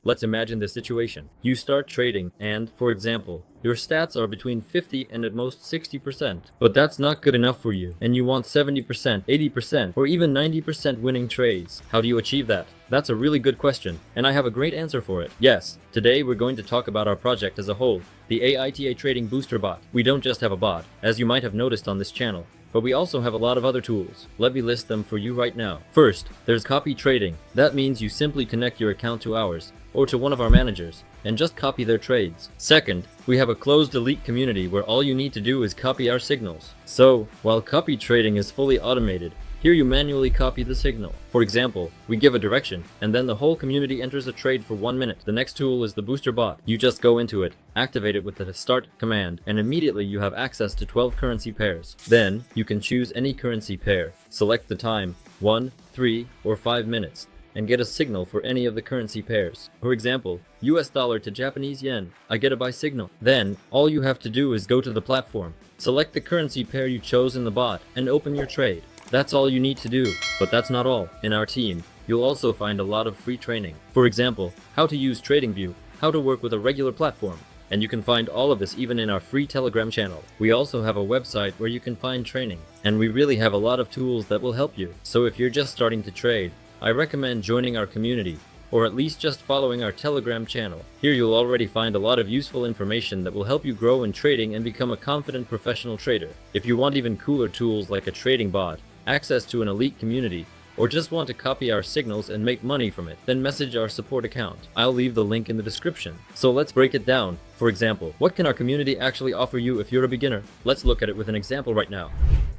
Let's imagine this situation. You start trading and, for example, your stats are between 50 and at most 60%. But that's not good enough for you, and you want 70%, 80%, or even 90% winning trades. How do you achieve that? That's a really good question, and I have a great answer for it. Yes, today we're going to talk about our project as a whole, the AITA Trading Booster Bot. We don't just have a bot, as you might have noticed on this channel, but we also have a lot of other tools. Let me list them for you right now. First, there's copy trading. That means you simply connect your account to ours, or to one of our managers, and just copy their trades. Second, we have a closed elite community where all you need to do is copy our signals. So, while copy trading is fully automated, here you manually copy the signal. For example, we give a direction, and then the whole community enters a trade for 1 minute. The next tool is the Booster Bot. You just go into it, activate it with the start command, and immediately you have access to 12 currency pairs. Then, you can choose any currency pair, select the time, 1, 3, or 5 minutes, and get a signal for any of the currency pairs. For example, US dollar to Japanese yen, I get a buy signal. Then, all you have to do is go to the platform, select the currency pair you chose in the bot, and open your trade. That's all you need to do, but that's not all. In our team, you'll also find a lot of free training. For example, how to use TradingView, how to work with a regular platform, and you can find all of this even in our free Telegram channel. We also have a website where you can find training, and we really have a lot of tools that will help you. So if you're just starting to trade, I recommend joining our community, or at least just following our Telegram channel. Here you'll already find a lot of useful information that will help you grow in trading and become a confident professional trader. If you want even cooler tools like a trading bot, access to an elite community, or just want to copy our signals and make money from it, then message our support account. I'll leave the link in the description. So let's break it down. For example, what can our community actually offer you if you're a beginner? Let's look at it with an example right now.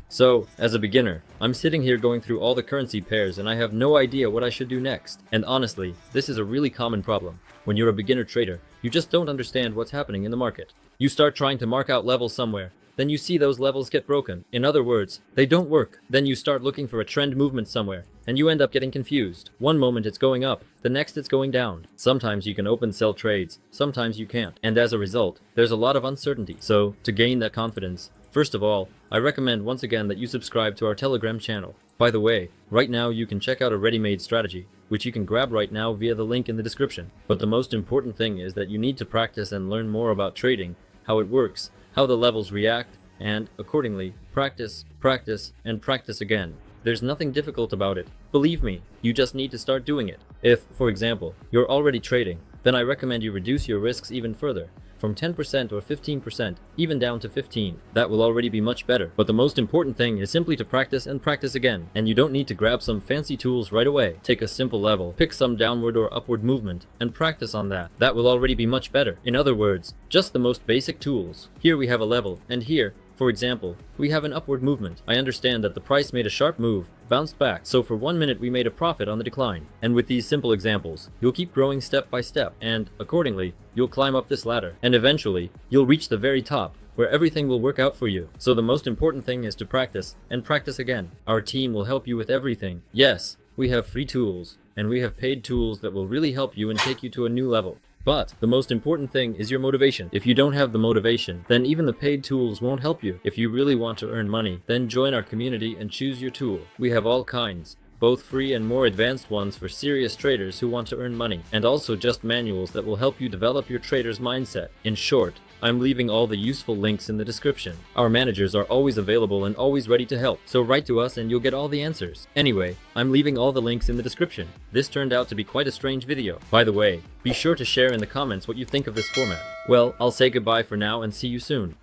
So, as a beginner, I'm sitting here going through all the currency pairs and I have no idea what I should do next. And honestly, this is a really common problem. When you're a beginner trader, you just don't understand what's happening in the market. You start trying to mark out levels somewhere, then you see those levels get broken. In other words, they don't work. Then you start looking for a trend movement somewhere, and you end up getting confused. One moment it's going up, the next it's going down. Sometimes you can open sell trades, sometimes you can't. And as a result, there's a lot of uncertainty. So, to gain that confidence, first of all, I recommend once again that you subscribe to our Telegram channel. By the way, right now you can check out a ready-made strategy, which you can grab right now via the link in the description. But the most important thing is that you need to practice and learn more about trading, how it works, how the levels react, and, accordingly, practice, practice, and practice again. There's nothing difficult about it. Believe me, you just need to start doing it. If, for example, you're already trading, then I recommend you reduce your risks even further, from 10% or 15%, even down to 15%. That will already be much better. But the most important thing is simply to practice and practice again. And you don't need to grab some fancy tools right away. Take a simple level, pick some downward or upward movement, and practice on that. That will already be much better. In other words, just the most basic tools. Here we have a level, and here, for example, we have an upward movement. I understand that the price made a sharp move, bounced back, so for 1 minute we made a profit on the decline. And with these simple examples, you'll keep growing step by step, and, accordingly, you'll climb up this ladder. And eventually, you'll reach the very top, where everything will work out for you. So the most important thing is to practice, and practice again. Our team will help you with everything. Yes, we have free tools, and we have paid tools that will really help you and take you to a new level. But the most important thing is your motivation. If you don't have the motivation, then even the paid tools won't help you. If you really want to earn money, then join our community and choose your tool. We have all kinds, both free and more advanced ones for serious traders who want to earn money, and also just manuals that will help you develop your trader's mindset. In short, I'm leaving all the useful links in the description. Our managers are always available and always ready to help, so write to us and you'll get all the answers. Anyway, I'm leaving all the links in the description. This turned out to be quite a strange video. By the way, be sure to share in the comments what you think of this format. Well, I'll say goodbye for now and see you soon.